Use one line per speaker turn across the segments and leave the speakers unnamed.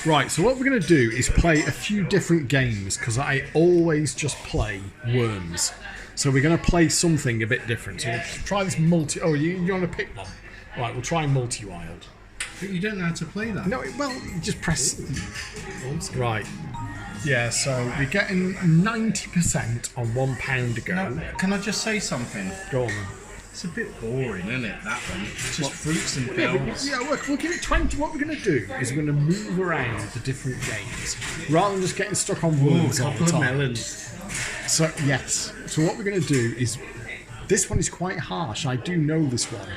Right, so what we're going to do is play a few different games because I always just play worms. So we're going to play something a bit different. So we'll try this multi... Oh, you want to pick one? Right, we'll try multi-wild.
But you don't know how to play that.
No, well, you just press... Right. Yeah, so we're getting 90% on £1 to go.
No, can I just say something?
Go on then.
It's a bit boring, isn't it, that one? It's just fruits and bells.
Yeah, we'll give it 20. What we're going to do is we're going to move around the different games rather than just getting stuck on words all the
couple
time.
of melons.
So, yes. So what we're going to do is... This one is quite harsh. I do know this one.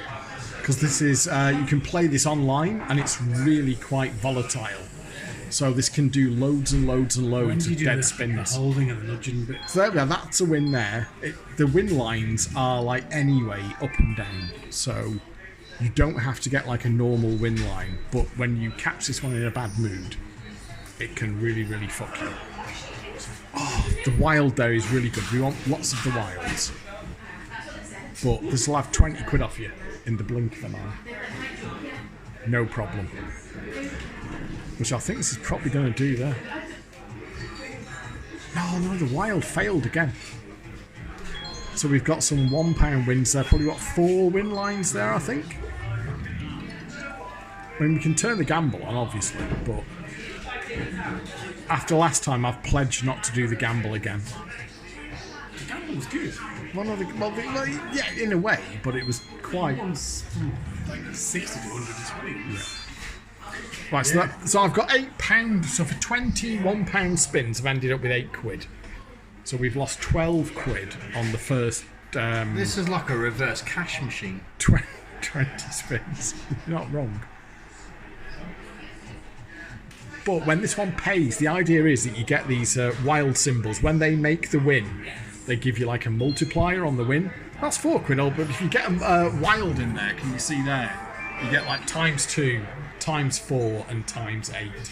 Because this is... you can play this online and it's really quite volatile. So this can do loads and loads and loads of dead spins.
The holding and the nudging bit.
So there we are, that's a win there. The win lines are like anyway up and down. So you don't have to get like a normal win line. But when you catch this one in a bad mood, it can really, really fuck you. Oh, the wild there is really good. We want lots of the wilds. But this will have 20 quid off you in the blink of an eye. No problem. Which I think this is probably going to do there. Oh no, the wild failed again. So we've got some £1 wins there. Probably got 4 win lines there, I think. I mean, we can turn the gamble on, obviously, but after last time, I've pledged not to do the gamble again.
The gamble was good.
Well, yeah, in a way, but it was quite...
Like 60 to 100 this week.
Yeah. Right, so I've got £8. So for £21 spins, I've ended up with 8 quid. So we've lost 12 quid on the first.
This is like a reverse cash machine.
20 spins. You're not wrong. But when this one pays, the idea is that you get these wild symbols. When they make the win, they give you like a multiplier on the win. That's 4 quid, but if you get a wild in there, can you see there? You get like ×2. ×4 and ×8.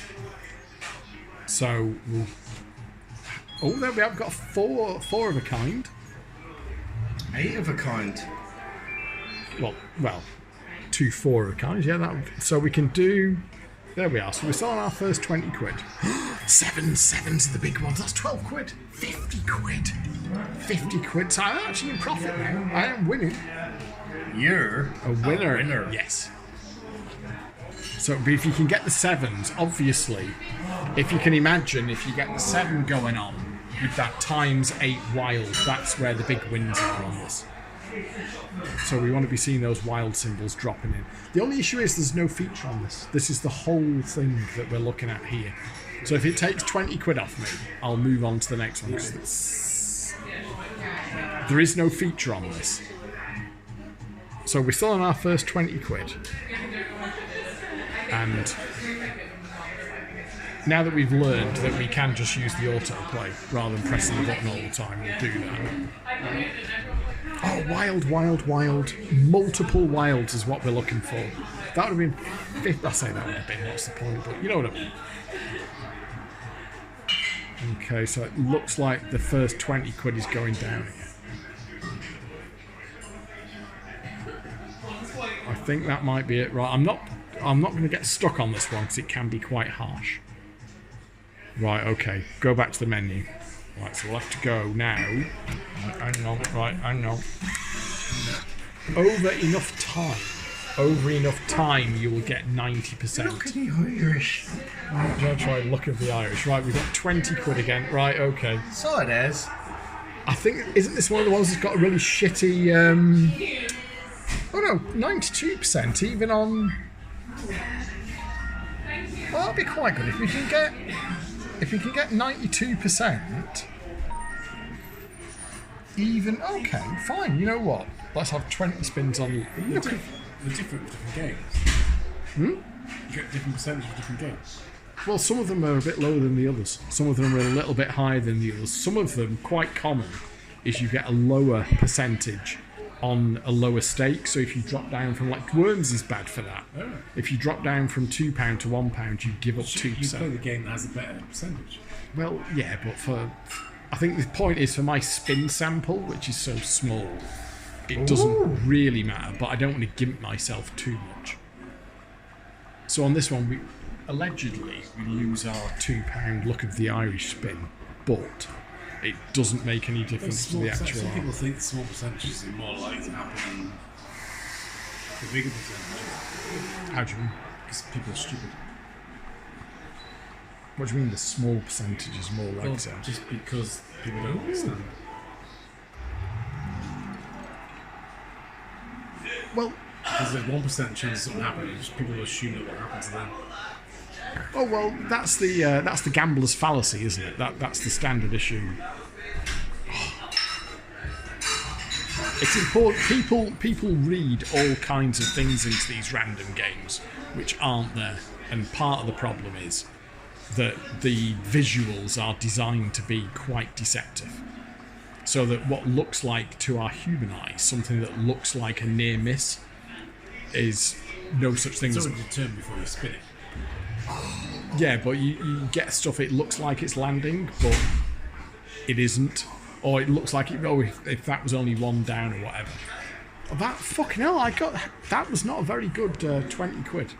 So, oh, there we have got 4 of a kind.
8 of a kind.
Well, 2 4 of a kind. Yeah, that. So we can do. There we are. So we're still on our first 20 quid. 7s are the big ones. That's 12 quid. 50 quid. 50 quid. So I'm actually in profit now. I am winning.
You're
a winner.
A winner.
Yes. So if you can get the 7s, obviously, if you can imagine, if you get the 7 going on with that ×8 wild, that's where the big wins are on this. So we want to be seeing those wild symbols dropping in. The only issue is there's no feature on this. This is the whole thing that we're looking at here. So if it takes 20 quid off me, I'll move on to the next one. There is no feature on this. So we're still on our first 20 quid. And now that we've learned that we can just use the autoplay rather than pressing the button all the time, we'll do that. Oh, wild. Multiple wilds is what we're looking for. That would have been 50. I say that would have been, what's the point? But you know what I mean. Okay, so it looks like the first 20 quid is going down here. I think that might be it. Right, I'm not going to get stuck on this one because it can be quite harsh. Right, okay. Go back to the menu. Right, so we'll have to go now. Hang on. Over enough time, you will get 90%.
Look at the Irish.
I'm going to try luck of the Irish. Right, we've got 20 quid again. Right, okay.
So it is.
I think, isn't this one of the ones that's got a really shitty... Oh no, 92% even on... Well, that'd be quite good if we can get 92%. Even okay, fine. You know what? Let's have 20 spins on.
They're different games. You get different percentages of different games.
Well, some of them are a bit lower than the others. Some of them are a little bit higher than the others. Some of them, quite common, is you get a lower percentage on a lower stake. So if you drop down from, like, Worms is bad for that.
Oh.
If you drop down from £2 to £1, you give up 2%.
You play the game that has a better percentage.
Well, yeah, but I think the point is for my spin sample, which is so small, it doesn't really matter, but I don't want to gimp myself too much. So on this one, allegedly we lose our £2 luck of the Irish spin, but it doesn't make any difference to the actual.
Some people think small percentages are more likely to happen than the bigger percentages.
How do you mean?
Because people are stupid.
What do you mean the small percentage is more likely to?
Just because people don't understand.
Well,
because there's 1% chance something happens, people assume that will happen to them.
oh well, that's the gambler's fallacy, isn't it? That's the standard issue. It's important. People read all kinds of things into these random games which aren't there, and part of the problem is that the visuals are designed to be quite deceptive. So that what looks like to our human eyes, something that looks like a near miss, is no such thing
It's
as.
already determined before you spin it.
Yeah, but you get stuff, it looks like it's landing, but it isn't. Or it looks like it. Oh, if that was only one down or whatever. Oh, that fucking hell! That was not a very good £20.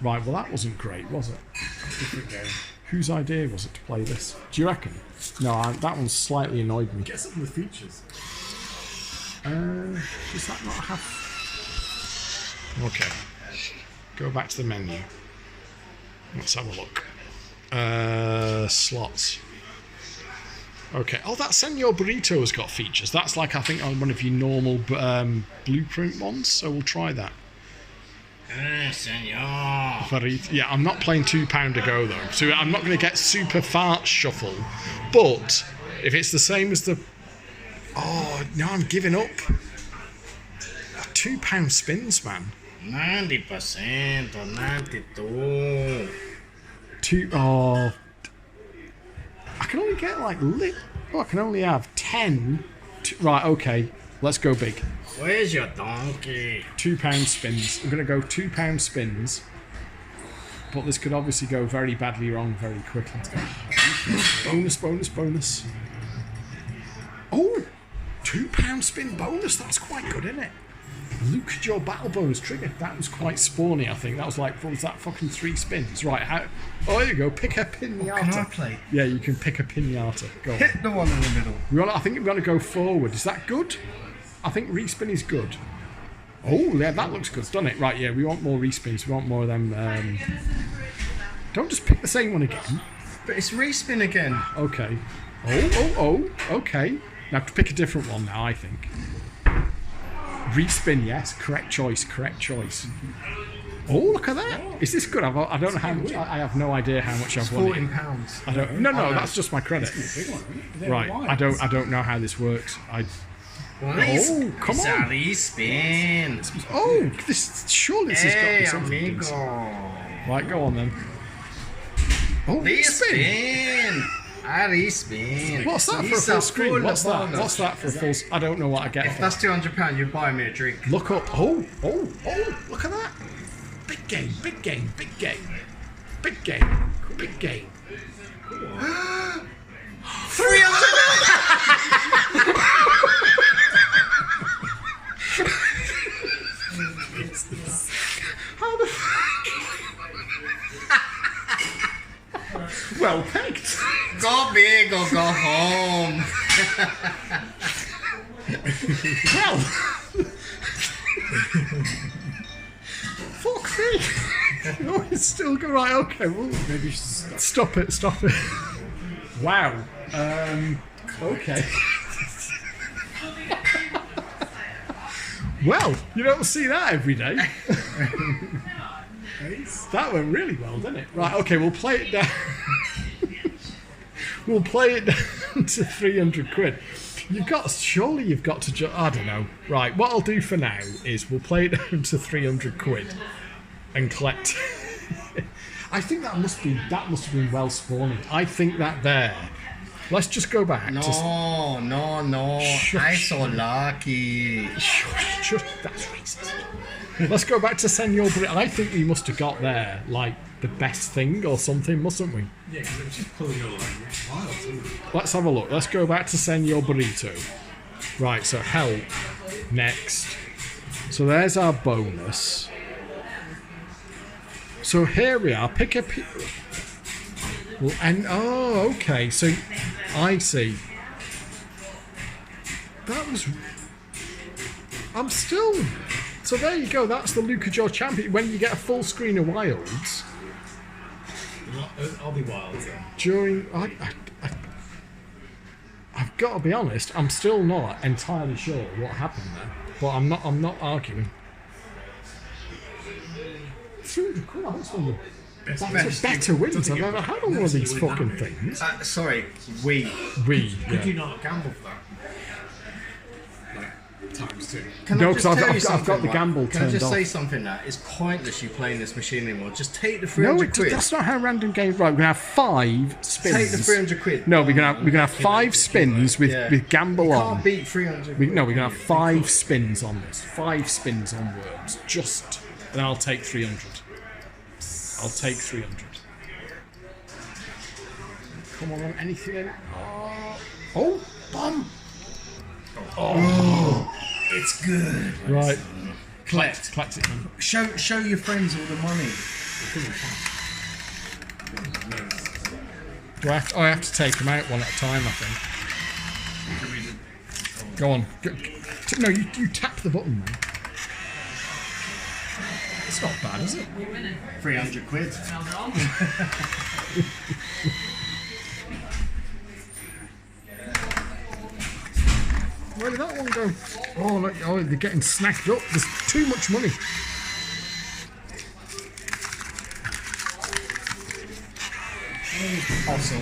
Right, well that wasn't great, was it?
Different game.
Whose idea was it to play this? Do you reckon? No, that one slightly annoyed me.
Get something with features.
Does that not have? Okay. Go back to the menu. Let's have a look. Slots. Okay. Oh, that Senor Burrito has got features. That's like, I think, on one of your normal blueprint ones. So we'll try that.
Senor.
Burrito. Yeah, I'm not playing £2 to go though. So I'm not going to get super fart shuffle. But if it's the same as the... Oh, no, I'm giving up. £2 spins, man.
90%, 92.
Oh, I can only get like I can only have 10. Right, okay, let's go big.
Where's your donkey?
£2 spins. I'm gonna go £2 spins, but this could obviously go very badly wrong very quickly. Bonus. Oh, £2 spin bonus. That's quite good, isn't it? Look at your battle bonus trigger. That was quite spawny, I think. That was like, what was that, fucking 3 spins? Right, oh, there you go. Pick a pinata.
Can I play?
Yeah, you can pick a pinata. Go on.
Hit the one in the middle.
I think we're going to go forward. Is that good? I think respin is good. Oh, yeah, that looks good, doesn't it? Right, yeah, we want more respins. We want more of them. Don't just pick the same one again.
But it's respin again.
Okay. Oh, okay. Now to pick a different one now, I think. Respin, yes. Correct choice. Oh, look at that. Is this good? I don't know how much. I have no idea how much I've won.
£14.
I don't. No, that's just my credit. Right. I don't know how this works. Come on.
Respin.
Oh, surely this has got to be something.
Amigo.
Right, go on then. Oh, respin.
Respin.
What's that for a full screen? What's that for a full? I don't know what I get.
If that's £200, you buy me a drink.
Look up. Oh, look at that. Big game.
300.
How the well picked.
Go big or go home.
Well, fuck me. Oh, it's still going. Right, okay, well, maybe you should stop it. Wow. Okay. Well, you don't see that every day. That went really well, didn't it? Right, okay, we'll play it down. We'll play it down to £300. Surely you've got to. I don't know. Right, what I'll do for now is we'll play it down to £300 and collect. I think that must have been well spawning. I think that there. Let's just go back.
No. I'm so lucky.
That's racist. Let's go back to Senor Burrito. I think we must have got there like the best thing or something, mustn't we?
Yeah, because it was just pulling your line.
Let's have a look. Let's go back to Senor Burrito. Right, so help. Next. So there's our bonus. So here we are. Pick a. Well, and okay. So I see. That was. I'm still. So there you go. That's the Luca Joe champion. When you get a full screen of wilds.
I'll be wild then.
During. I've got to be honest. I'm still not entirely sure what happened there. But I'm not arguing. 300 quid. That's one of the better wins I've ever had on one of these fucking things.
Sorry,
We.
Could you not gamble for that? Like, times 2.
No, because I've got the gamble
Can I
turned
just
off.
say something now? It's pointless you playing this machine anymore. Just take the
No,
300 quid.
that's not how random games. Right, we're gonna have 5 spins.
Take the 300 quid.
No, we're gonna have 5 spins with gamble
you
on.
can't beat 300
We're
quid.
gonna have 5 spins on this. 5 spins on worms. Just, and I'll take 300. I'll take 300. Come on, anything in? Oh, bum. Oh,
It's good.
right.
Collect.
Collect it then.
Show your friends all the money.
Do I have to take them out one at a time, I think. Go on. No, you tap the button, man. It's not bad, is it?
300 quid.
Where did that one go? Oh, look, they're getting snacked up. There's too much money.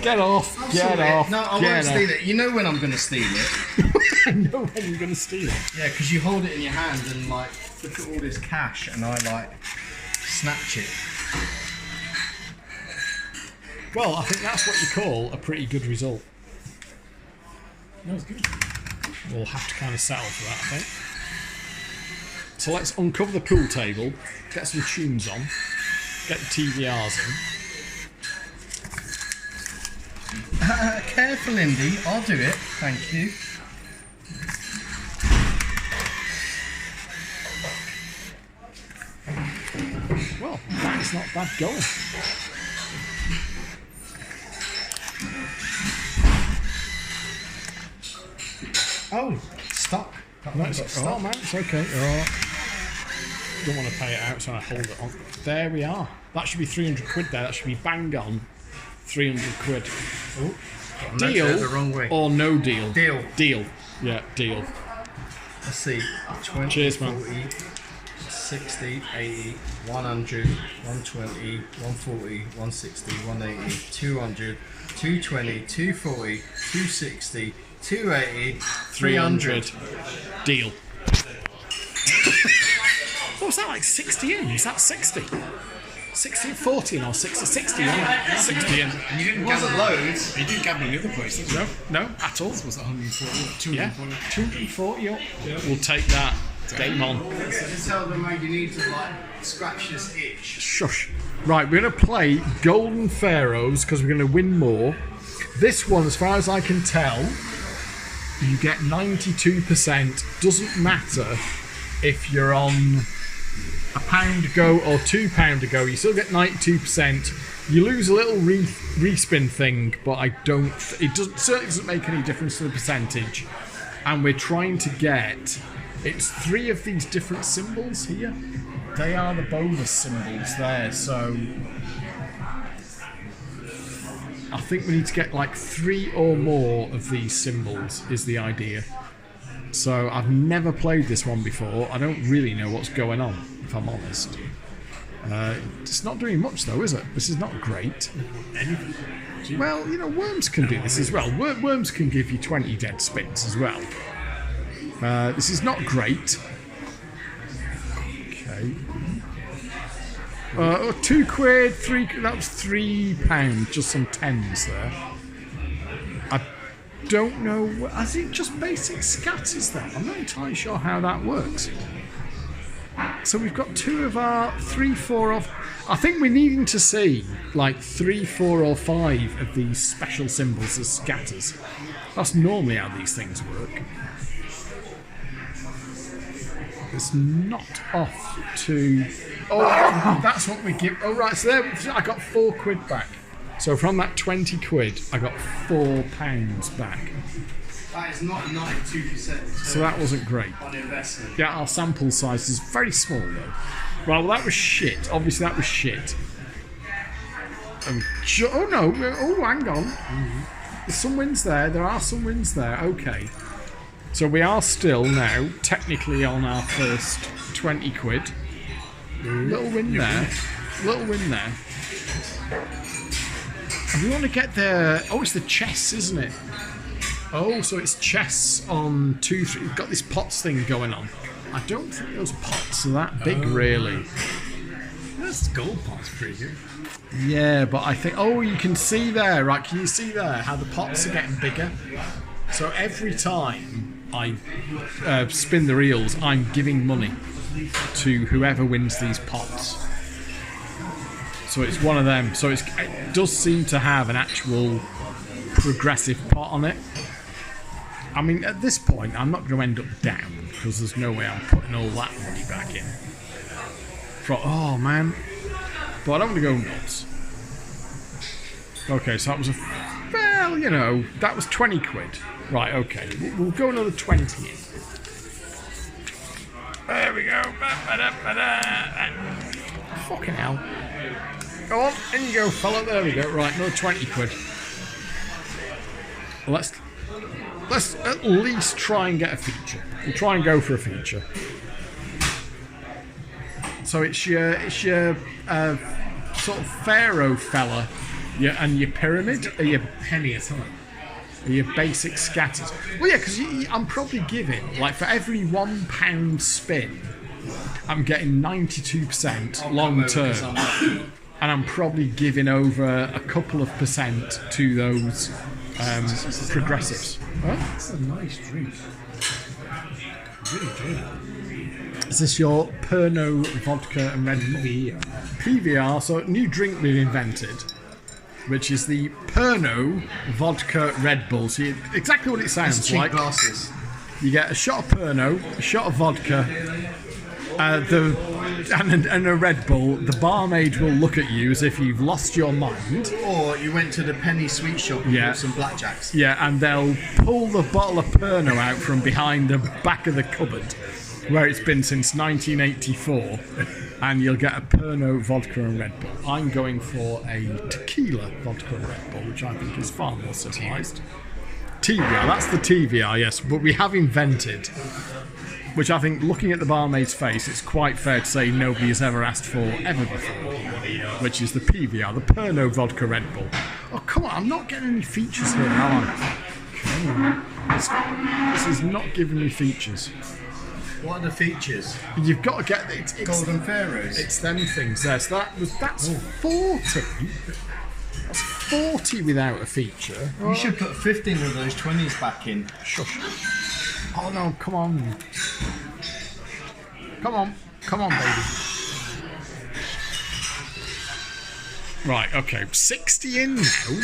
Get off. Get off.
No, I won't steal it. You know when I'm going to steal it.
I know when you're going to steal it.
Yeah, because you hold it in your hand and like, look at all this cash and I like, snatch it.
Well, I think that's what you call a pretty good result.
No, it's good.
We'll have to kind of settle for that, I think. So let's uncover the pool table, get some tunes on, get the TVRs in.
Careful, Indy. I'll do it. Thank you.
Well, that's not bad going.
Oh, stop.
No, oh man, it's okay. Don't want to pay it out, so I hold it on. There we are. That should be 300 quid there. That should be bang on 300 quid.
Oh,
Deal
the wrong way.
or no deal?
Deal.
Deal. Yeah, deal.
Let's see. 20,
Cheers, man.
40, 60, 80, 100, 120, 140, 160, 180, 200, 220, 240, 260, 280, 300.
Deal. What was that, like 60 in? Is that 60? 60 and 40 or 60? 60 in. 60 in.
And you didn't
Wasn't
gamble.
loads.
You didn't gamble in the other places.
No, no, at all.
Was it 140?
Yeah,
240?
240 up. We'll take that. Game on.
So tell them how you need to like scratch this itch.
Shush. Right, we're going to play Golden Pharaohs because we're going to win more. This one, as far as I can tell, you get 92%. Doesn't matter if you're on a pound ago or £2 ago, you still get 92%. You lose a little respin thing, but it certainly doesn't make any difference to the percentage. And we're trying to get, it's 3 of these different symbols here. They are the bonus symbols there, so I think we need to get like 3 or more of these symbols is the idea. So I've never played this one before. I don't really know what's going on, if I'm honest. It's not doing much though, is it? This is not great. Well, you know, worms can do this as well. Worms can give you 20 dead spins as well. This is not great. Okay. 2 quid, 3. That was £3. Just some 10s there. I don't know. Is it just basic scatters there? I'm not entirely sure how that works. So we've got 2 of our 3, 4 of. I think we're needing to see like 3, 4, or 5 of these special symbols as scatters. That's normally how these things work. It's not off to Oh, that's what we give. Oh, right. So there, I got £4 back. So from that 20 quid, I got £4 back.
That is not 92%.
So that wasn't great.
On investment.
Yeah, our sample size is very small though. Well, that was shit. Obviously, that was shit. Oh no! Oh, hang on. There's some wins there. There are some wins there. Okay. So we are still now technically on our first 20 quid. Little win there. Little win there. And we want to get the... Oh, it's the chess, isn't it? Oh, so it's chess on 2, 3. We've got this pots thing going on. I don't think those pots are that big, really.
That's gold pot's pretty good.
Yeah, but I think... Oh, you can see there, right? Can you see there how the pots are getting bigger? So every time I spin the reels, I'm giving money to whoever wins these pots. So it's one of them. So it does seem to have an actual progressive pot on it. I mean, at this point, I'm not going to end up down because there's no way I'm putting all that money back in. Oh, man. But I don't want to go nuts. Okay, so that was well, you know, that was 20 quid. Right, okay. We'll go another 20 in. There we go. Fucking hell. Go on, in you go, fella. There we go. Right, another 20 quid. Well, let's at least try and get a feature. We'll try and go for a feature. So it's your sort of pharaoh fella, and your pyramid, or your
Penny a time.
or your basic scatters. Well, yeah, because I'm probably giving, like, for every £1 spin, I'm getting 92% long term, and I'm probably giving over a couple of percent to those progressives. Huh?
That's a nice drink. Really good.
Is this your Pernod vodka and Red Bull? PVR, so new drink we've invented, which is the Pernod vodka Red Bull. So exactly what it sounds
cheap
like.
glasses.
You get a shot of Pernod, a shot of vodka, and a Red Bull. The barmaid will look at you as if you've lost your mind.
Or you went to the penny sweet shop and bought some blackjacks.
Yeah, and they'll pull the bottle of Pernod out from behind the back of the cupboard, where it's been since 1984, and you'll get a Pernod vodka and Red Bull. I'm going for a tequila vodka and Red Bull, which I think is far more civilized. TVR, that's the TVR, yes, but we have invented, which I think, looking at the barmaid's face, it's quite fair to say nobody has ever asked for ever before, which is the PVR, the Pernod vodka Red Bull. Oh, come on, I'm not getting any features here, am I? This is not giving me features.
What are the features?
You've got to get it's
Golden Pharaohs.
It's them things there. So that's 40. That's 40 without a feature.
You should put 15 of those 20s back in.
Shush. Oh no! Come on. Come on, baby. Right. Okay. 60 in now.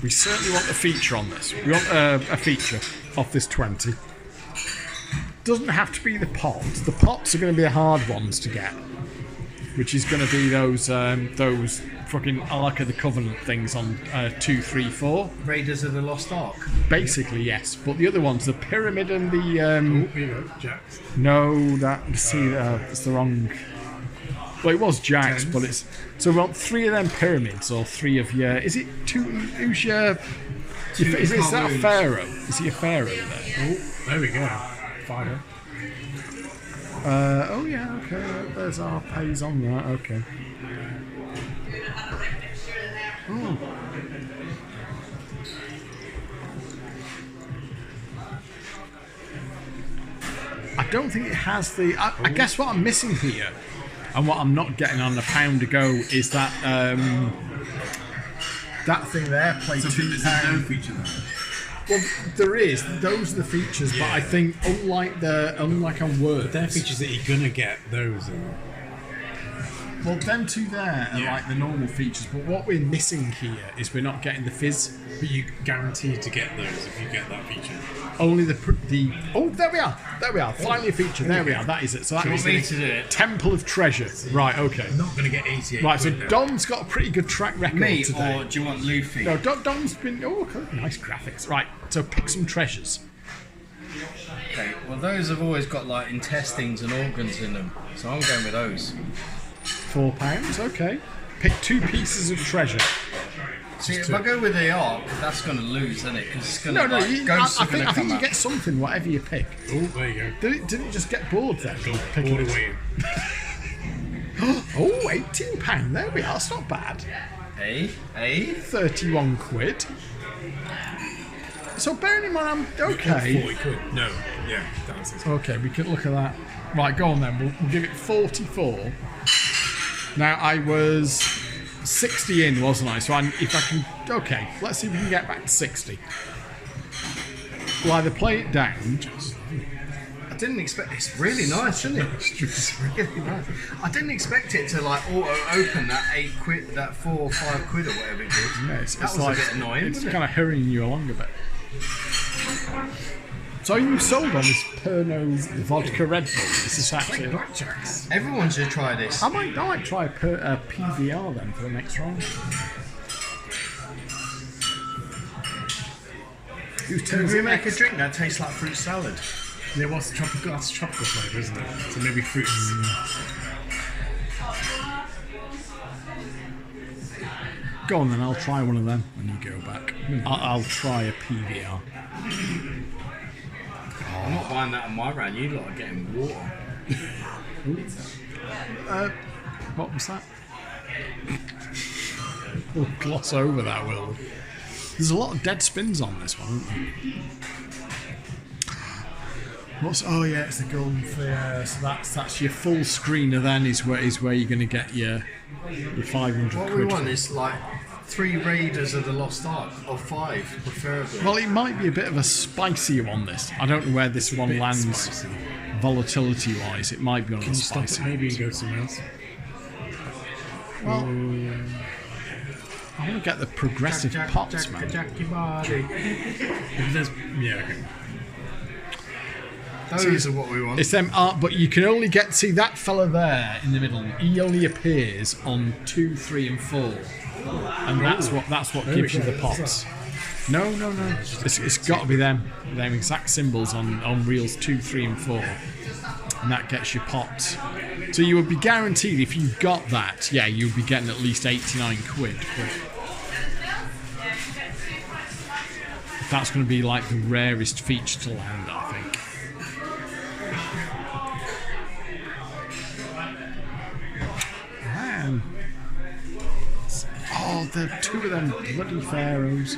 We certainly want a feature on this. We want a feature off this 20. Doesn't have to be the pots. The pots are going to be the hard ones to get, which is going to be those fucking Ark of the Covenant things on 2, 3, 4.
Raiders of the Lost Ark.
Basically, yes. But the other ones, the pyramid and the
Here you go, Jacks.
no, it's the wrong. Well, it was Jack's, but it's so we want 3 of them pyramids or 3 of your. Is it 2? Who's your? Is that a pharaoh? Is he a pharaoh there?
Oh, there we go. Fire.
Oh yeah, okay. There's our pays on that. Okay. Oh. I don't think it has the. I guess what I'm missing here, and what I'm not getting on the pound to go, is that that thing there. Play
So there's
£2.
no feature there.
Well, there is. Those are the features, but I think unlike on Word,
They're features that you're gonna get those in.
Well, them two there are like the normal features, but what we're missing here is we're not getting the fizz.
But you guaranteed to get those if you get that feature.
Only the oh, there we are. Finally a feature. There we are. That is it. So that
Do you
is
want me
the
to do it?
Temple of Treasure. Right. Okay.
I'm not going to get 88.
Right. So
quid, though.
Dom's got a pretty good track record
Me,
today.
or do you want Luffy?
No, Dom's been. Oh, nice graphics. Right. So pick some treasures.
Okay, well those have always got like intestines and organs in them, so I'm going with those.
£4. Okay. Pick 2 pieces of treasure.
See, if I go with the arc, that's going to lose, isn't it? Because it's going to
I
ghosts are going
think
to come
you
out.
get something, whatever you pick.
Oh, there you go.
Did it just get bored then?
All
Picking
the
it?
way in.
Oh, £18. There we are. That's not bad.
Hey,
31 quid. So bearing in mind, I'm okay.
40 quid. No. Yeah, that's it.
Okay, we can look at that. Right, go on then. We'll give it 44. Now I was 60 in, wasn't I? So if I can, okay. Let's see if we can get back to 60. We'll either play it down.
I didn't expect. It's really nice, isn't it? It's really nice. I didn't expect it to like auto open that 8 quid, that 4 or 5 quid or whatever it is.
Yeah,
That was a bit annoying,
It's
wasn't
kind of hurrying you along a bit. So you sold on this Pernod vodka Red Bull? This is actually.
Blackjacks.
Everyone should try this.
I might try a PVR then for the next round. Whose turn
Can
is
we
it
make a
next?
drink that tastes like fruit salad?
Yeah, what's the tropical? That's tropical flavour, isn't it? So maybe fruits.
Go on then, I'll try one of them when you go back. I'll try a PVR.
I'm not buying that on my round. You lot are getting water.
What was that? We'll gloss over that, Will. There's a lot of dead spins on this one, isn't there? Oh yeah, it's the Golden Pharaohs. So that's your full screener. Then is where you're going to get your 500
What
quid.
we want is like 3 Raiders of the Lost Ark, or 5 preferably.
Well, it might be a bit of a spicier one. This I don't know where this one lands
Spicy.
volatility-wise. It might be on
Can
the
you stop it
spicy.
maybe and go somewhere else?
Well, I want to get the progressive pots, man.
Jackie Body.
If there's, yeah, okay.
Those are what we want.
It's them art, but you can only get see that fella there in the middle. He only appears on 2, 3, and 4, and that's what gives you the pops. No. It's got to be them exact symbols on reels 2, 3, and 4, and that gets you pops. So you would be guaranteed if you got that, yeah, you'd be getting at least 89 quid. But that's going to be like the rarest feature to land, I think. Man. Oh, there are 2 of them bloody pharaohs.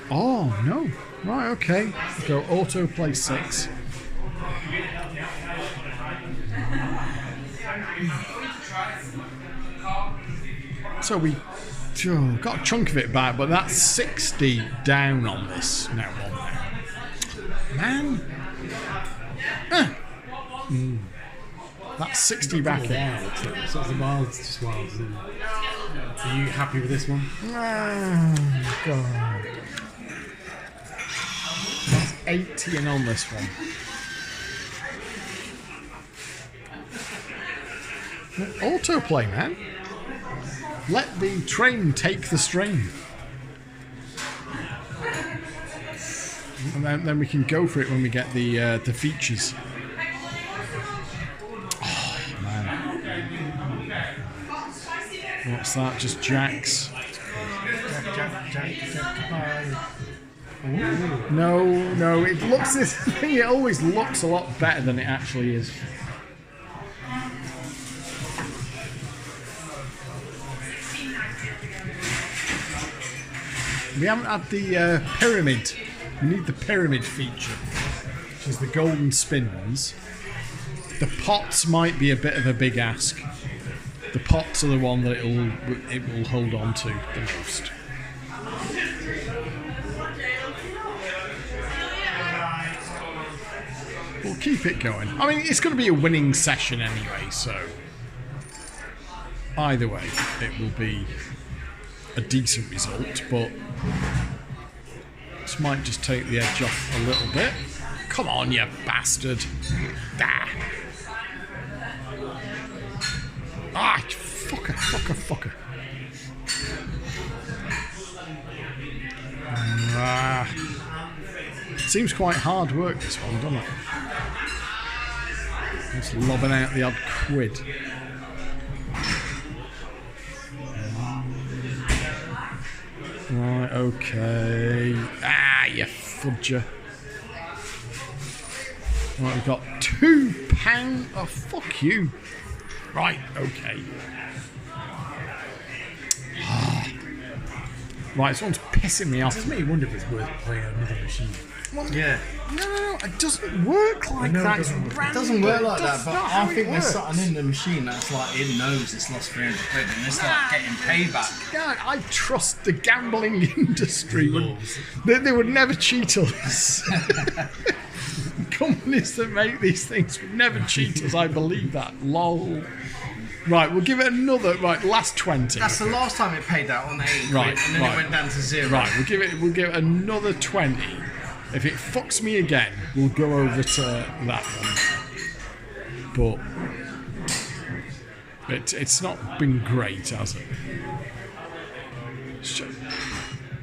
Oh, no. Right, okay. Go autoplay 6. So we got a chunk of it back, but that's 60 down on this now. Man. That's 60 back in.
Wild. So the wild's just wild, isn't it? Are you happy with this one?
Oh, God. That's 80 and on this one. Autoplay, man. Let the train take the strain. And then we can go for it when we get the features. Oh, man. What's that? Just jacks? No. It looks this thing. It always looks a lot better than it actually is. We haven't had the pyramid. We need the pyramid feature, which is the golden spins. The pots might be a bit of a big ask. The pots are the one that it will hold on to the most. We'll keep it going. I mean, it's going to be a winning session anyway, so either way, it will be a decent result, but this might just take the edge off a little bit. Come on, you bastard. Fucker. Seems quite hard work, this one, doesn't it? Just lobbing out the odd quid. Right, okay. You fudger. Right, we've got £2. Oh, fuck you. Right, okay. Right, this one's pissing me off.
It does make you wonder if it's worth playing another machine.
Well, yeah.
No, it doesn't work like that.
It doesn't work like that, but I think there's
works.
something in the machine that's like, it knows it's lost 300 quid and it's like getting payback.
God, I trust the gambling industry. They would never cheat us. Companies that make these things would never cheat us. I believe that. Lol. Right, we'll give it another. Right, last 20.
That's the last time it paid out on 8
Right,
quid, and then
right.
it went down to 0.
Right, we'll give it another 20. If it fucks me again, we'll go over to that one. But it's not been great, has it?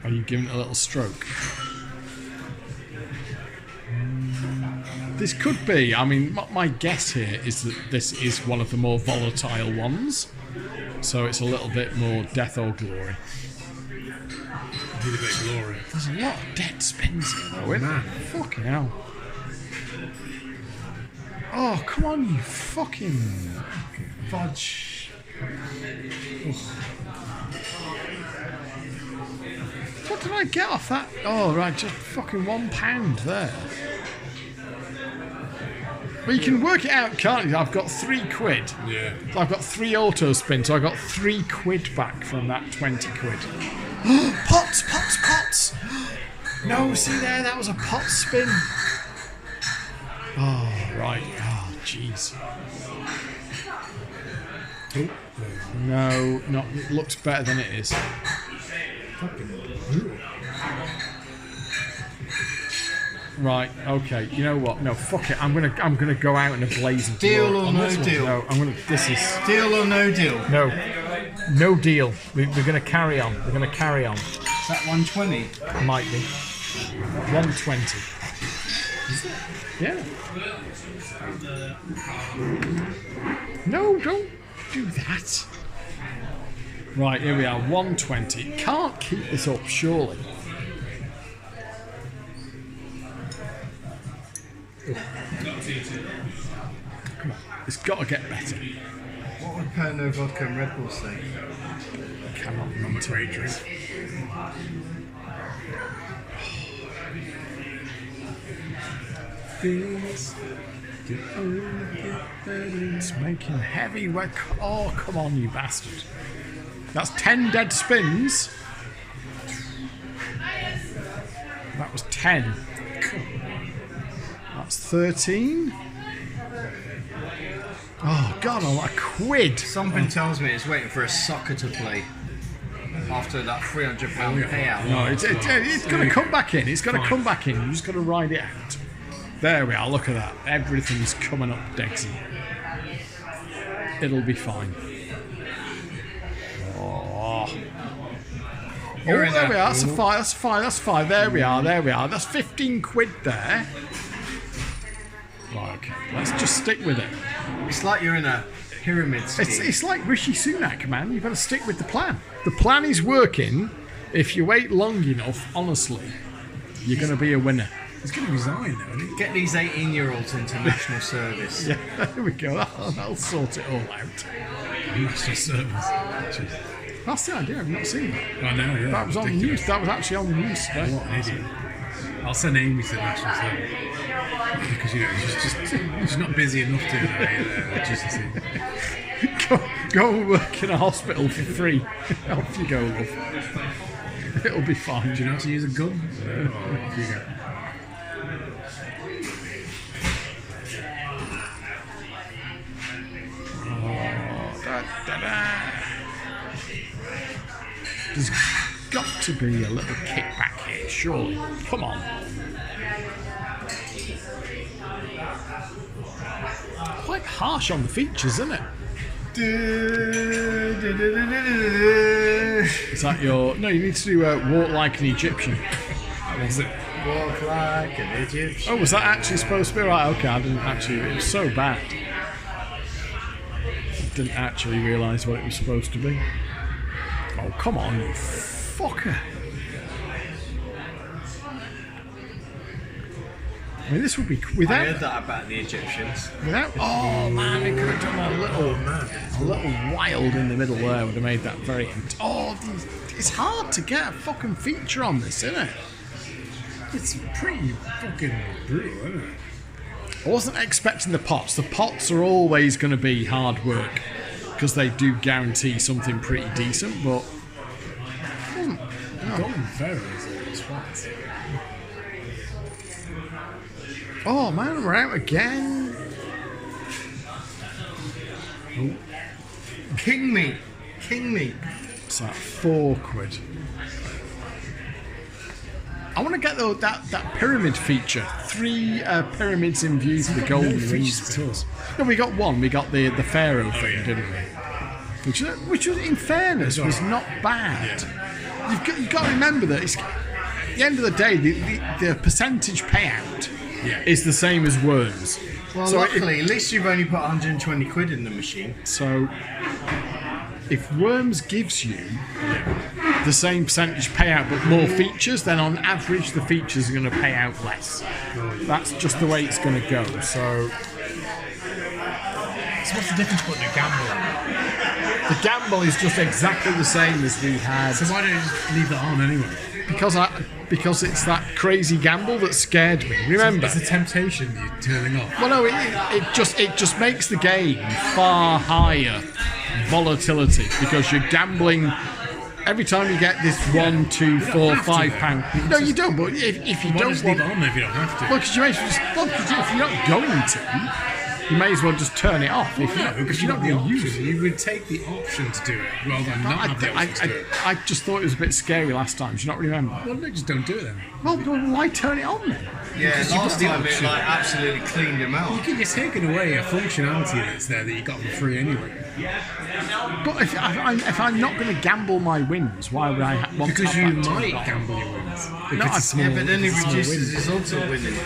Are you giving it a little stroke? This could be. I mean, my guess here is that this is one of the more volatile ones, so it's a little bit more death or glory.
Need a bit of glory.
There's a lot of dead spins here, though, isn't there? Fucking hell. Oh, come on, you fucking fudge. Ugh. What did I get off that? Oh, right, just fucking £1 there. But you can work it out, can't you? I've got 3 quid.
Yeah.
So I've got 3 auto spins, so I got 3 quid back from that 20 quid. Pots! No, see there, that was a pot spin. Oh, right. Oh, jeez. No, not. It looks better than it is. Right. Okay. You know what? No. Fuck it. I'm gonna go out in a blaze of
Deal
glory
or
on
no
this one.
deal?
No. I'm gonna. This is
Deal or no deal?
no. No deal. We're gonna carry on. We're gonna carry on.
Is that 120?
Might be 120. Is it? Yeah. No, don't do that. Right, here we are, 120. Can't keep this up, surely. Come on, it's got to get better.
What would Pernod Vodka and Red Bull say?
Cannot remember to read this. It's making heavy work. Oh, come on, you bastard. That's 10 dead spins. That was 10. That's 13. Oh, God, I'm like a quid.
Something tells me it's waiting for a sucker to play after that £300 payout.
No, it's going to come back in. It's going to come back in. You just got to ride it out. There we are. Look at that. Everything's coming up, Degsy. It'll be fine. Oh, there we are. That's a 5. That's 5. That's 5. There we are. There we are. That's 15 quid there. Right, okay. Let's just stick with it.
It's like you're in a pyramid scheme.
It's like Rishi Sunak, man. You've got to stick with the plan. The plan is working. If you wait long enough, honestly, you're going to be a winner.
He's going to resign though, isn't he?
Get these 18-year-olds into national service.
Yeah, there we go. That'll sort it all out.
National service. Jeez.
That's the idea. I've not seen that.
I know, yeah.
That was on the news. That was actually on the news today.
What an idiot. I'll send Amy to the national service. Because, you know, she's not busy enough doing that. Just to see.
Go and work in a hospital for free. Off you go, love. It'll be fine.
Do you know how to use a gun? No. Off you go.
Da, da, da. There's got to be a little kickback here, surely. Come on. Quite harsh on the features, isn't it? Is that your... No, you need to do Walk Like an Egyptian.
Was it?
Walk like an Egyptian.
Oh, was that actually supposed to be right? Okay, I didn't actually... It was so bad. I didn't actually realise what it was supposed to be. Oh, come on, you fucker. I mean, this would be...
I heard that about the Egyptians.
Without... Oh, man, it could have done a little wild in the middle there. Would have made that very... It's hard to get a fucking feature on this, isn't it?
It's pretty fucking brutal, isn't it?
I wasn't expecting the pots. The pots are always going to be hard work because they do guarantee something pretty decent, but...
Golden Pharaohs are twats.
Oh man, we're out again.
Oh. King meat.
It's that £4. I want to get that pyramid feature. 3 pyramids in view for the golden rings. No, we got one. We got the pharaoh thing, didn't we? Which was, in fairness, was not bad. You've got to remember that it's, at the end of the day, the percentage payout is the same as worms.
Well, so luckily, at least you've only put 120 quid in the machine.
So, if worms gives you the same percentage payout but more features, then on average the features are going to pay out less. That's just the way it's going to go. So
what's the difference putting a gamble on?
The gamble is just exactly the same as we had.
So why don't you just leave that on anyway?
Because it's that crazy gamble that scared me. Remember,
it's a temptation you're turning off.
Well, no, it just makes the game far higher volatility because you're gambling. Every time you get this £1, £2, £4, £5. No, you don't. But if you don't
just leave it on if you don't have to.
Well, because you may as well just. If you're not going to, you may as well just turn it off.
Because you're not going to use it. You would take the option to do it rather than not have the option to do it.
I just thought it was a bit scary last time. Do you not remember?
Well, no, just don't do it then.
Well, why turn it on then?
Yeah, last time it absolutely cleaned him out.
You're taking away a functionality that's there that you got for free anyway.
But if I'm not going to gamble my wins, why would I want to?
Because you might gamble your wins. Because
but then it reduces his odds of winning.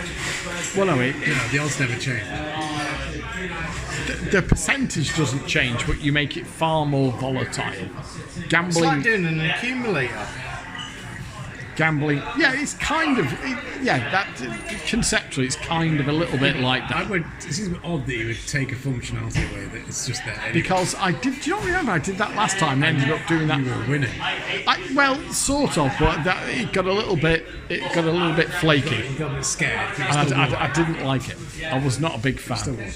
Well, no,
the odds never change.
The percentage doesn't change, but you make it far more volatile. Gambling.
It's like doing an accumulator.
Gambling, yeah, it's kind of, conceptually, it's kind of a little bit like that.
It seems odd that you would take a functionality away that it's just there. Anyway.
Because do you not remember I did that last time and ended up doing that?
You were winning.
Well, sort of, but it got a little bit flaky.
You got a bit scared.
I didn't like it. I was not a big fan.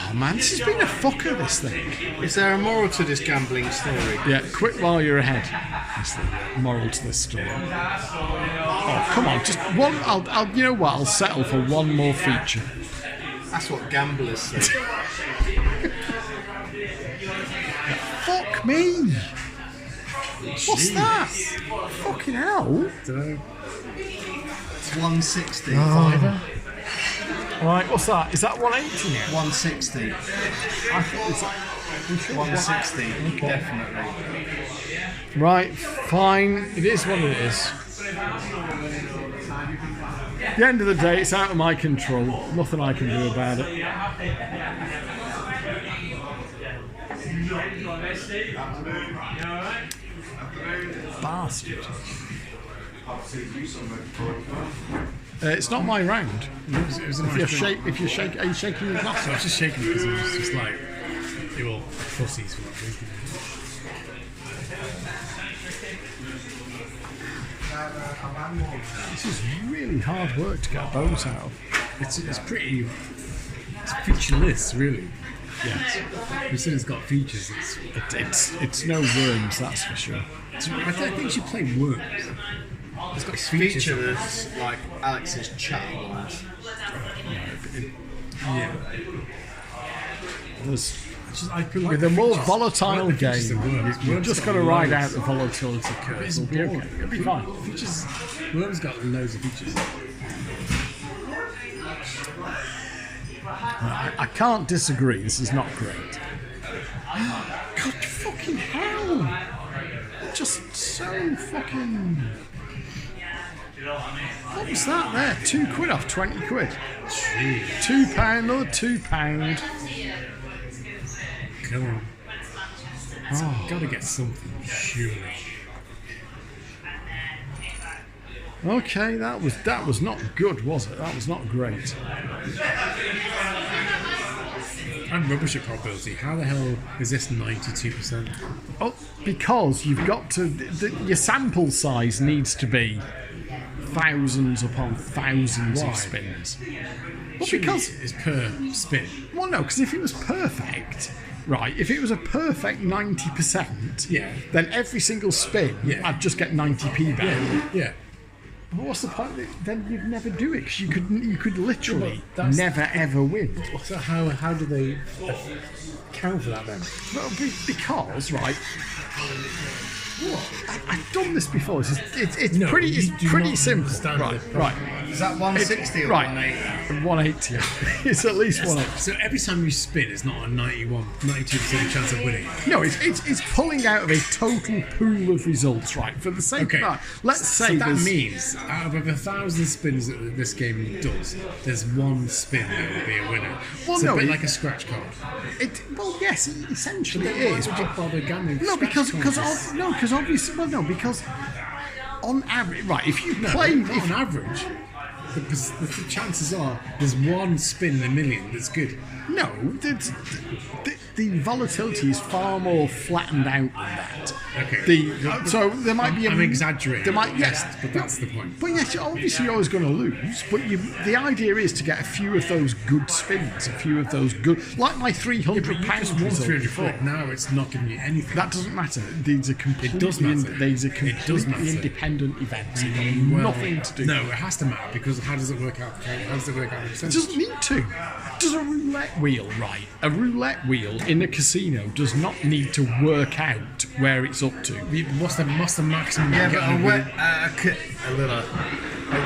Oh man, this has been a fucker, this thing.
Is there a moral to this gambling story?
Yeah, quit while you're ahead. That's the moral to this story. Oh, come on, just one. You know what? I'll settle for one more feature.
That's what gamblers say.
Fuck me! What's that? Fucking hell!
It's 160.
Right, what's that? Is that 180 now?
160.
I thought it's
160,
okay.
Definitely.
Right, fine. It is what it is. At the end of the day, it's out of my control. Nothing I can do about it. Bastard. It's not my round.
It was a nice
are you shaking your glass?
I was just shaking it because it was just like, you're all fussies for not drinking.
This is really hard work to get bones out of.
It's pretty. It's featureless, really. Yeah. You said it's got features.
It's no worms, that's for sure.
I think you should play worms.
It's got features like Alex's chat lines.
Yeah.
With a more volatile game, you've
Worms
just
got
got to ride
loads.
out the volatility curve.
It's
It'll be okay.
boring.
It'll be fine.
Features. Worms got loads of features.
I can't disagree. This is not great. God fucking hell! Just so fucking. What was that there? £2 off 20 quid.
Jeez.
£2, another £2.
Come on. Gotta get something, surely.
Okay, that was not good, was it? That was not great.
I'm rubbish at probability. How the hell is this 92%?
Oh, because you've got to. Your sample size needs to be thousands upon thousands of spins. Well, because
it's per spin.
well, no, because if it was perfect, right? If it was a perfect 90%,
Yeah.
then every single spin,
Yeah.
I'd just get 90p back.
Yeah.
But what's the point? Then you'd never do it because you could literally
That's-
never ever win.
So how do they account for that then?
Well, because right. I've done this before. It's
No,
pretty.
you
It's
do
pretty
not
simple.
understand
Right.
the
Right.
Is that 160 or
Right.
180?
180. It's at least 180.
So every time you spin, it's not a 92% chance of winning.
No, it's pulling out of a total pool of results. Right. For the sake
Okay.
of that, let's
So
say
that
there's.
means out of over 1,000 spins that this game does, there's one spin that will be a winner.
Well,
it's
no,
a bit
it-
like a scratch card.
Well, yes, essentially it
Why
is.
would you bother gambling?
No, because
Scratch cards?
obviously, well, no, because on average, right? If you
No,
play,
not on average. The chances are there's one spin in a million that's good.
no, the volatility is far more flattened out than that.
Okay.
So there might be.
I'm exaggerating.
There might, yes,
but that's the point.
But yes, obviously you're always going to lose. But the idea is to get a few of those good spins, a few of those good, like my £300
But you just won
result
300
before.
quid. Now it's not giving you anything.
That doesn't matter. These are completely.
does matter.
These are
It
completely
does matter.
independent events. It has
Well,
nothing to do.
No, it has to matter because how does it work out? How does it work out? In
It
percentage?
doesn't need to. Does a roulette wheel, right? A roulette wheel in a casino does not need to work out where it's up to.
What's the maximum?
Yeah,
you
but
get on
a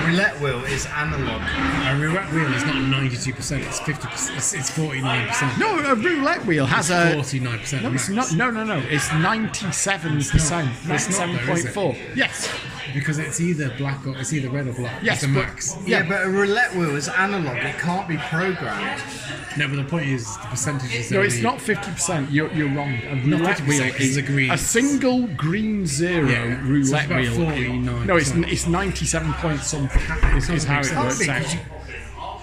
roulette wheel is analog.
a roulette wheel is not 92%. It's 50%. It's 49%.
No, a roulette wheel has a.
49%.
No, it's
max.
not. No. It's 97%.
It's not though, is it?
97.4. Yes.
Because it's either black or it's either red or black.
Yes,
it's the
but-
max.
Yeah, but a roulette wheel is analog. It can't be programmed.
No, but the point is the percentage is
No,
only,
it's not 50%. You're wrong. A roulette
50%,
wheel
'cause
is
it's a green.
a single green zero
Yeah, so it's
roulette
about
wheel.
49%.
No, it's 97 point something. Is how it
Can't
works
be,
out.
'cause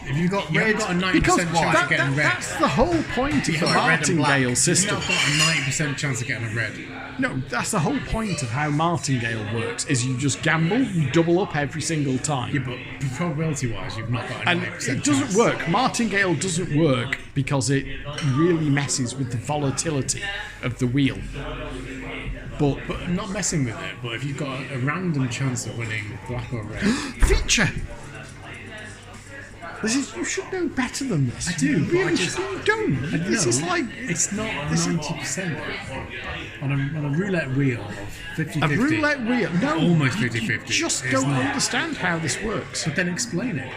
If you've got
red-
got a 90%
Because
chance of getting red.
that's the whole point of the
got red and black.
martingale
You've
system.
not got a 90% chance of getting a red.
No, that's the whole point of how martingale works. Is you just gamble, you double up every single time.
Yeah, but probability-wise, you've not got a
And
90%
it doesn't
chance.
work. Martingale doesn't work because it really messes with the volatility of the wheel. But
But I'm not messing with it. But if you've got a random chance of winning black or red,
feature. You should know better than this.
I do,
You
but
really
I just-
you don't. This is like
it's not
this is-
90% on a roulette wheel of 50-50.
a roulette wheel. No,
Almost
you
50-50.
just
It's
don't
not.
understand how this works.
But then explain it.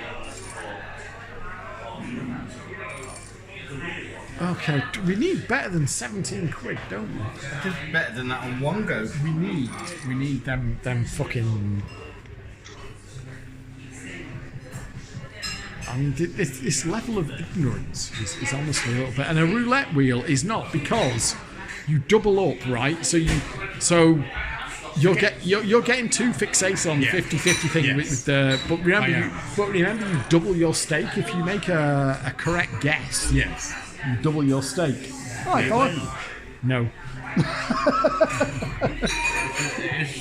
Okay, we need better than 17 quid, don't we?
It's better than that on one go.
We need them fucking. I mean, this level of ignorance is honestly a little bit. And a roulette wheel is not, because you double up, right? So you're getting two fixates on the
Yeah.
50-50 thing
Yes.
with the. But remember,
I am.
you double your stake if you make a correct guess.
Yes.
You double your stake. All right, go on. No.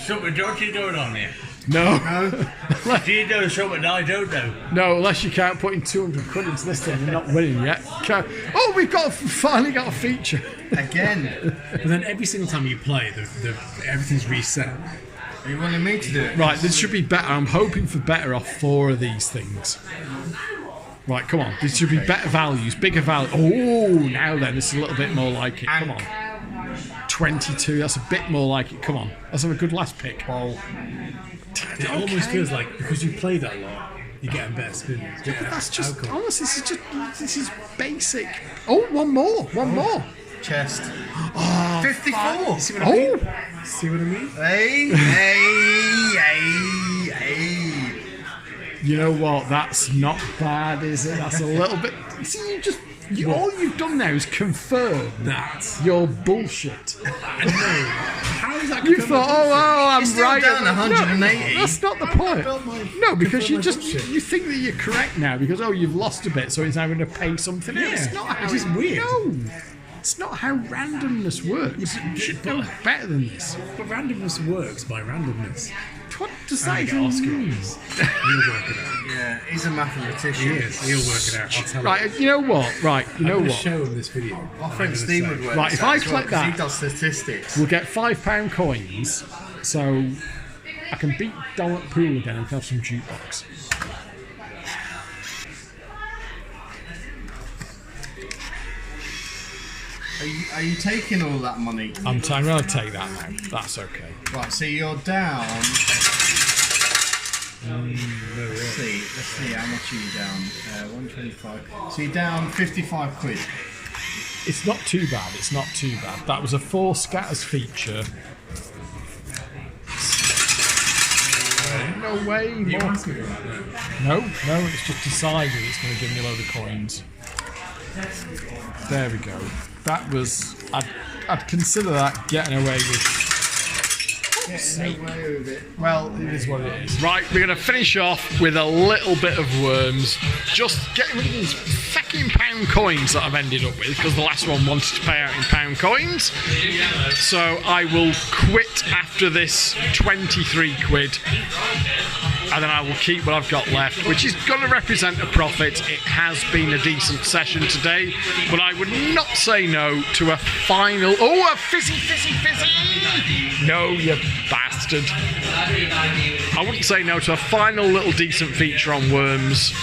Something dodgy going on here.
No.
Do you know something I don't know?
No, unless you can't put in 200 quid into this thing, you're not winning yet. Oh, we've finally got a feature.
Again.
But then every single time you play, everything's reset.
Are you wanting me to do it?
Right, this should be better. I'm hoping for better off 4 of these things. Right, come on. There should be better values, bigger value. Oh, now then, this is a little bit more like it. Come on. 22, that's a bit more like it. Come on. Let's have a good last pick.
Well,
It almost feels like because you play that lot, you get a better spins.
But that's just, honestly, this is basic. Oh, one more.
chest.
Oh,
54.
See what I mean? See what I mean?
Hey.
You know what? That's not bad, is it? That's a little bit. See, all you've done now is confirm
That.
your bullshit.
I know. How is that?
You thought, I'm
You're still
right.
down
No,
180.
that's not the point. No, because you
confirm my bullshit.
you think that you're correct now because you've lost a bit, so it's now going to pay something else. It's not how
which is weird.
No, it's not how randomness works. You should know better than this.
But randomness works by randomness.
What does that
I get
even
Oscar
mean?
on this. He'll work it out.
Yeah, he's a mathematician.
He is. He'll work it out. I'll tell him.
Right, you know what? Right, you know
I'm gonna
what?
show him this video.
My friend Steve would work
Right,
this
if
out
I
as well,
click
'cause
that-
he does statistics.
We'll get £5 coins, so I can beat Don at pool again and have some jukebox.
Are you taking all that money?
I'm going to take that now. That's okay.
Right, so you're down. Let's see, how much are you down? 125. So you're down 55 quid.
It's not too bad. It's not too bad. That was a 4 scatters feature. No way.
You
More.
asked me about that.
No, it's just decided it's going to give me a load of coins. There we go. That was. I'd consider that getting away with. Well, it is what it is. Right, we're going to finish off with a little bit of worms. Just getting rid of these fucking pound coins that I've ended up with because the last one wanted to pay out in pound coins. So I will quit after this 23 quid. And then I will keep what I've got left, which is going to represent a profit. It has been a decent session today, but I would not say no to a final... Oh, a fizzy! No, you bastard. I wouldn't say no to a final little decent feature on worms.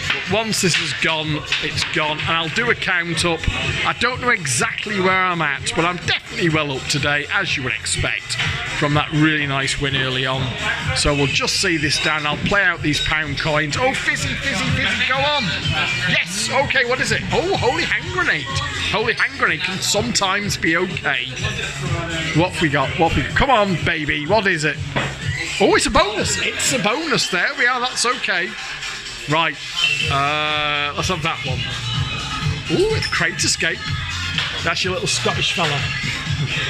But once this is gone, it's gone, and I'll do a count up. I don't know exactly where I'm at, but I'm definitely well up today, as you would expect, from that really nice win early on. So we'll just see this down. I'll play out these pound coins. Oh, fizzy, go on. Yes, okay, what is it? Oh, holy hand grenade. Holy hand grenade can sometimes be okay. What have we got? Come on, baby, what is it? Oh, it's a bonus. It's a bonus. There we are, that's okay. Right, let's have that one. Ooh, it's Crate Escape. That's your little Scottish fella.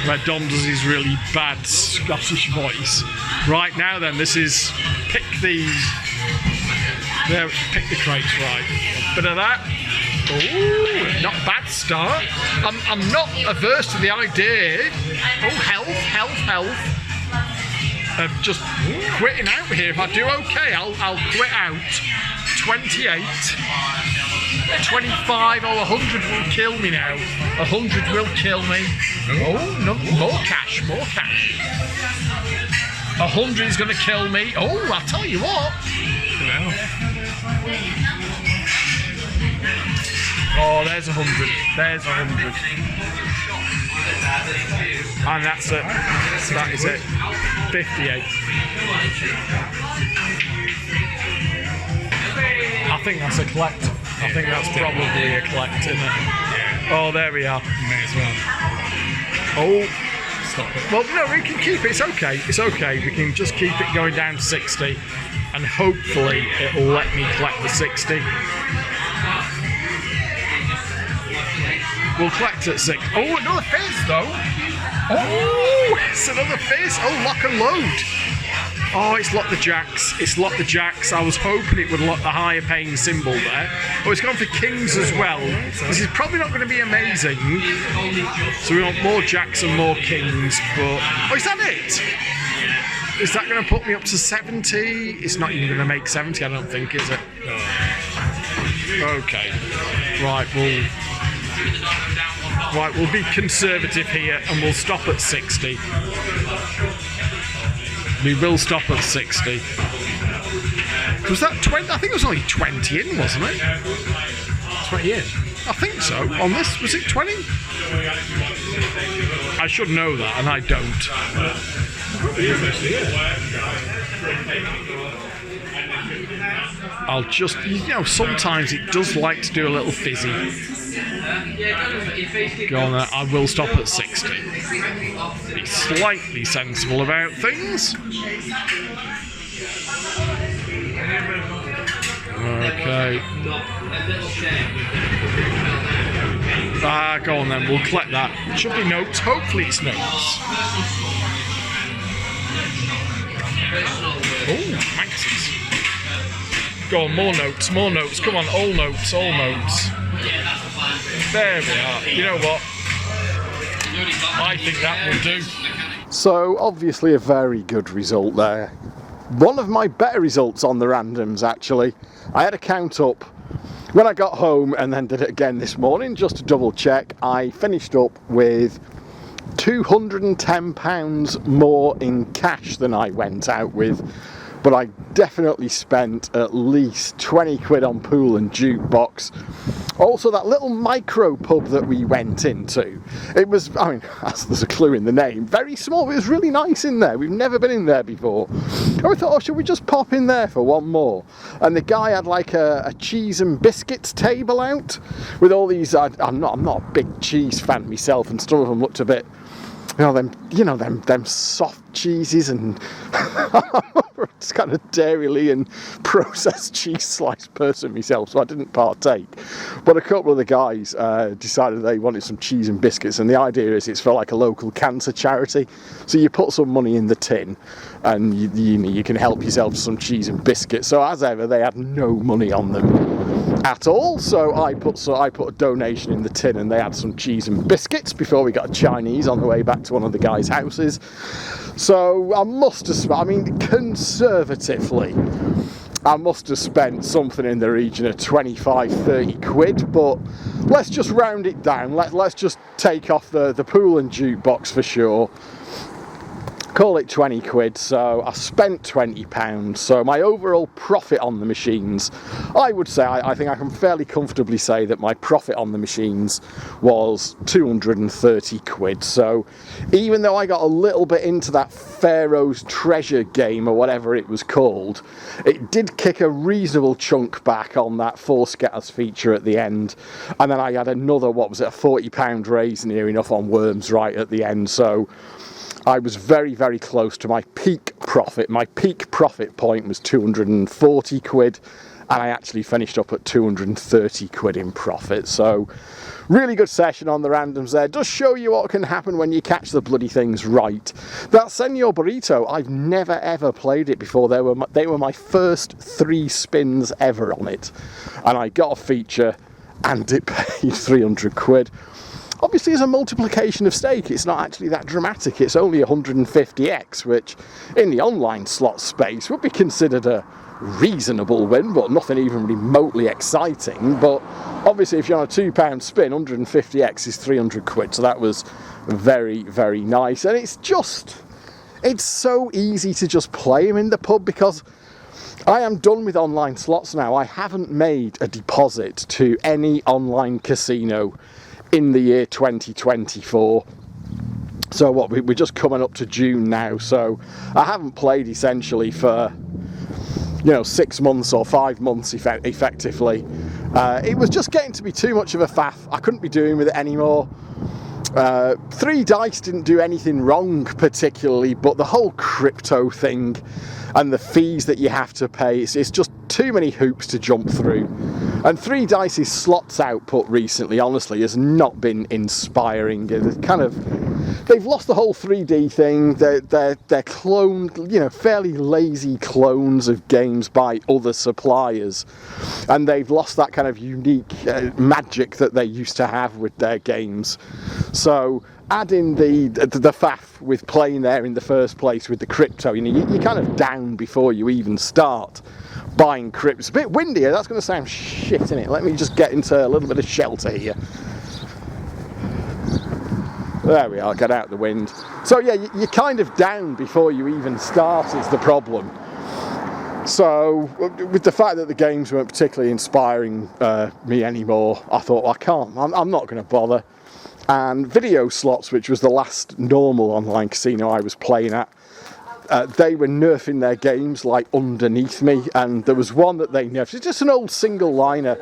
Where Don does his really bad Scottish voice. Right, now then, this is pick the crates, right. A bit of that. Ooh, not a bad start. I'm not averse to the idea. Oh, health. Of just quitting out here. If I do okay, I'll quit out. 28, 25, 100 will kill me now. 100 will kill me. Oh, no, more cash. 100 is going to kill me. Oh, I'll tell you what. Oh, there's 100. And that's it. That is it. 58. I think that's a collect. I think that's probably a collect, isn't it? Yeah. Oh, there we are.
May as well.
Oh.
Stop it.
Well, no, we can keep it. It's okay. We can just keep it going down to 60. And hopefully it'll let me collect the 60. We'll collect at 6. Oh, another fizz, though. Oh, it's another fizz. Oh, lock and load. Oh, it's locked the jacks. I was hoping it would lock the higher paying symbol there. Oh, it's gone for kings as well. This is probably not going to be amazing. So we want more jacks and more kings, but... Oh, is that it? Is that going to put me up to 70? It's not even going to make 70, I don't think, is it? Okay. Right, we'll be conservative here and we'll stop at 60. We will stop at 60. Was that 20? I think it was only 20 in, wasn't it?
20 in.
I think so. On this, was it 20? I should know that, and I don't. I'll just, sometimes it does like to do a little fizzy. Go on there. I will stop at 60. Be slightly sensible about things. Okay. Go on then, we'll collect that. It should be notes, hopefully it's notes. Oh, Maxes. Go on, more notes, come on, all notes. There we are. You know what? I think that will do. So, obviously a very good result there. One of my better results on the randoms, actually. I had a count up when I got home and then did it again this morning just to double check. I finished up with £210 more in cash than I went out with, but I definitely spent at least 20 quid on pool and jukebox. Also, that little micro pub that we went into, it was, there's a clue in the name, very small. It was really nice in there. We've never been in there before. And we thought, should we just pop in there for one more? And the guy had like a cheese and biscuits table out with all these, I'm not a big cheese fan myself, and some of them looked a bit, them soft cheeses, and it's kind of dairily and processed cheese slice person myself, so I didn't partake. But a couple of the guys decided they wanted some cheese and biscuits, and the idea is it's for like a local cancer charity. So you put some money in the tin, and you can help yourself to some cheese and biscuits. So as ever, they had no money on them at all, so I put a donation in the tin, and they had some cheese and biscuits before we got a Chinese on the way back to one of the guys' houses. So I must have spent, conservatively, I must have spent something in the region of 25-30 quid, but let's just round it down. Let's just take off the pool and jukebox for sure. Call it 20 quid, so I spent £20. So my overall profit on the machines, I would say, I think I can fairly comfortably say that my profit on the machines was 230 quid. So even though I got a little bit into that Pharaohs treasure game, or whatever it was called, it did kick a reasonable chunk back on that 4 scatters feature at the end. And then I had another, a £40 raise near enough on worms right at the end. So I was very, very close to my peak profit. My peak profit point was 240 quid, and I actually finished up at 230 quid in profit. So really good session on the randoms there. Does show you what can happen when you catch the bloody things right. That Senor Burrito, I've never ever played it before. They were my first 3 spins ever on it, and I got a feature and it paid 300 quid. Obviously, as a multiplication of stake, it's not actually that dramatic. It's only 150x, which in the online slot space would be considered a reasonable win, but nothing even remotely exciting. But obviously, if you're on a £2 spin, 150x is 300 quid. So that was very, very nice. And it's so easy to just play them in the pub, because I am done with online slots now. I haven't made a deposit to any online casino in the year 2024. So we're just coming up to June now, so I haven't played essentially for 6 months or 5 months effectively. It was just getting to be too much of a faff. I couldn't be doing with it anymore. 3 dice didn't do anything wrong particularly, but the whole crypto thing and the fees that you have to pay, it's just too many hoops to jump through. And 3 Dice's slots output recently, honestly, has not been inspiring. They've lost the whole 3D thing. They're cloned, fairly lazy clones of games by other suppliers, and they've lost that kind of unique magic that they used to have with their games. So add in the faff with playing there in the first place with the crypto. You're kind of down before you even start buying crypto. It's a bit windy here. That's going to sound shit, innit? Let me just get into a little bit of shelter here. There we are, get out the wind. So yeah, you're kind of down before you even start is the problem. So, with the fact that the games weren't particularly inspiring me anymore, I thought, well, I'm not going to bother. And video slots, which was the last normal online casino I was playing at, they were nerfing their games like underneath me, and there was one that they nerfed. It's just an old single liner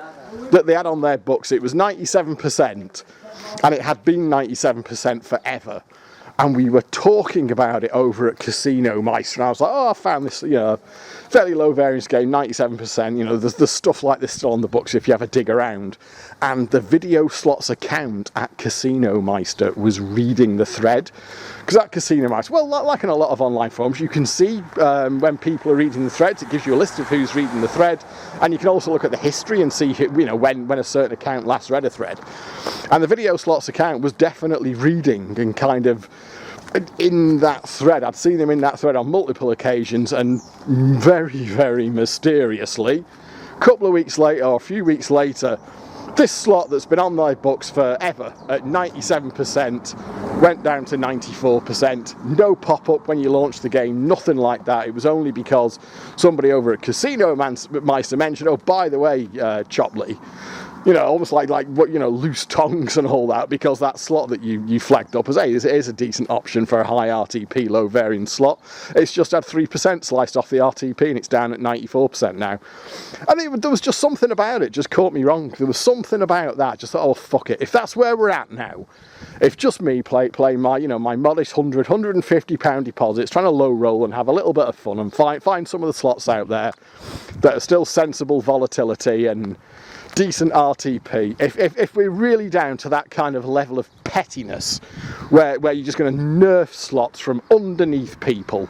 that they had on their books. It was 97%, and it had been 97% forever. And we were talking about it over at Casino Meister, and I was like, oh, I found this, fairly low variance game, 97%, there's stuff like this still on the books if you ever dig around. And the video slots account at Casino Meister was reading the thread. Because at Casino Meister, well, like in a lot of online forums, you can see when people are reading the threads. It gives you a list of who's reading the thread, and you can also look at the history and see, when a certain account last read a thread. And the video slots account was definitely reading and kind of in that thread. I'd seen them in that thread on multiple occasions, and very, very mysteriously, a couple of weeks later, or a few weeks later, this slot that's been on my books forever at 97% went down to 94%. No pop-up when you launch the game, nothing like that. It was only because somebody over at Casino Meister mentioned, oh, by the way, Chopley, almost like what, loose tongues and all that, because that slot that you flagged up as, hey, it is a decent option for a high RTP, low variance slot. It's just had 3% sliced off the RTP, and it's down at 94% now. And there was just something about it, just caught me wrong. There was something about that, just thought, oh, fuck it. If that's where we're at now, if just me playing my, my modest £150 deposits, trying to low roll and have a little bit of fun and find some of the slots out there that are still sensible volatility and decent RTP, if we're really down to that kind of level of pettiness where you're just going to nerf slots from underneath people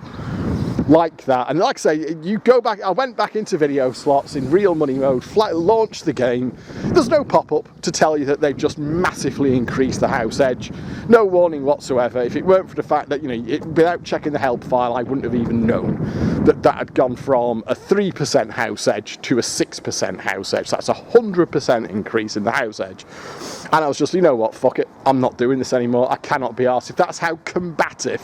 like that, and like I say, you go back, I went back into video slots in real money mode, launched the game, there's no pop-up to tell you that they've just massively increased the house edge, no warning whatsoever. If it weren't for the fact that, without checking the help file, I wouldn't have even known that had gone from a 3% house edge to a 6% house edge. That's a 100% increase in the house edge. And I was just, what, fuck it, I'm not doing this anymore. I cannot be arsed. If that's how combative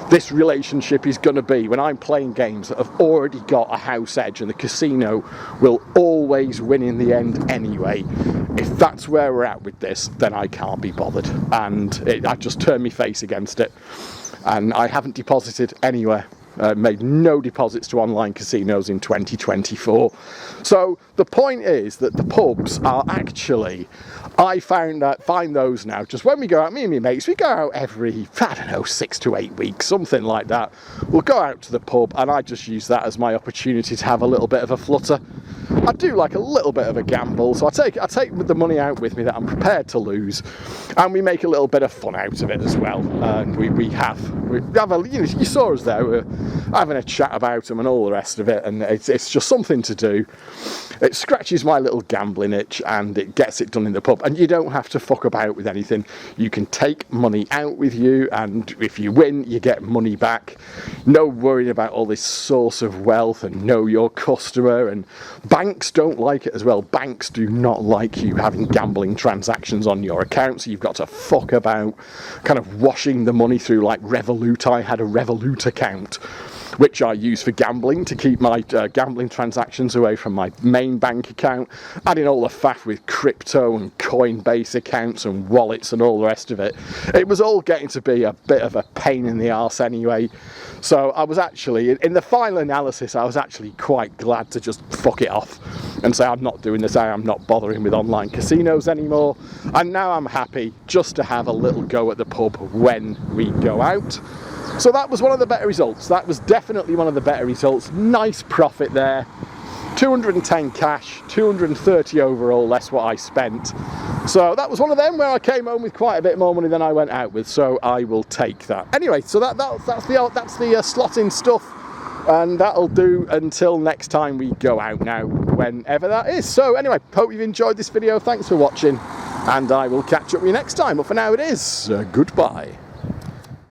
this relationship is going to be when I'm playing games that have already got a house edge and the casino will always win in the end anyway, if that's where we're at with this, then I can't be bothered. And I just turned my face against it. And I haven't deposited anywhere. Made no deposits to online casinos in 2024. So the point is that the pubs are actually, I find those now, just when we go out, me and my mates, we go out every, 6 to 8 weeks, something like that. We'll go out to the pub, and I just use that as my opportunity to have a little bit of a flutter. I do like a little bit of a gamble, so I take the money out with me that I'm prepared to lose, and we make a little bit of fun out of it as well. And we have a, you saw us there, we're having a chat about them and all the rest of it, and it's just something to do. It scratches my little gambling itch, and it gets it done in the pub, and you don't have to fuck about with anything. You can take money out with you, and if you win, you get money back. No worrying about all this source of wealth and know your customer, and banks don't like it as well. Banks do not like you having gambling transactions on your account, so you've got to fuck about kind of washing the money through like Revolut. I had a Revolut account which I use for gambling to keep my gambling transactions away from my main bank account, adding all the faff with crypto and Coinbase accounts and wallets and all the rest of it. It was all getting to be a bit of a pain in the arse anyway. So I was actually, in the final analysis, I was actually quite glad to just fuck it off and say, I'm not doing this, I am not bothering with online casinos anymore. And now I'm happy just to have a little go at the pub when we go out. So that was one of the better results. That was definitely one of the better results. Nice profit there. 210 cash, 230 overall, less what I spent. So that was one of them where I came home with quite a bit more money than I went out with. So I will take that. Anyway, so that's the slotting stuff, and that'll do until next time we go out now, whenever that is. So anyway, hope you've enjoyed this video. Thanks for watching, and I will catch up with you next time. But for now, it is goodbye.